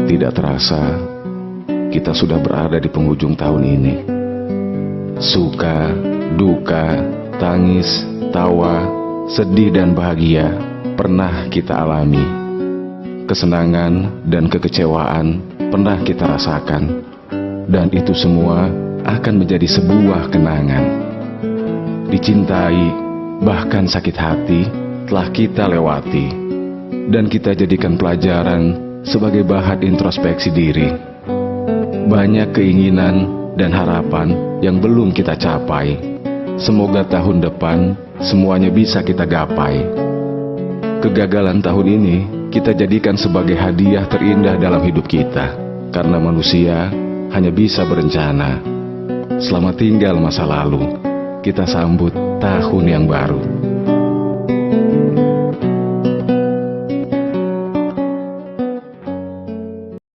Tidak terasa, kita sudah berada di penghujung tahun ini. Suka, duka, tangis, tawa, sedih dan bahagia pernah kita alami. Kesenangan dan kekecewaan pernah kita rasakan. Dan itu semua akan menjadi sebuah kenangan. Dicintai, bahkan sakit hati telah kita lewati. Dan kita jadikan pelajaran sebagai bahan introspeksi diri. Banyak keinginan dan harapan yang belum kita capai. Semoga tahun depan semuanya bisa kita gapai. Kegagalan tahun ini kita jadikan sebagai hadiah terindah dalam hidup kita. Karena manusia hanya bisa berencana. Selamat tinggal masa lalu. Kita sambut tahun yang baru.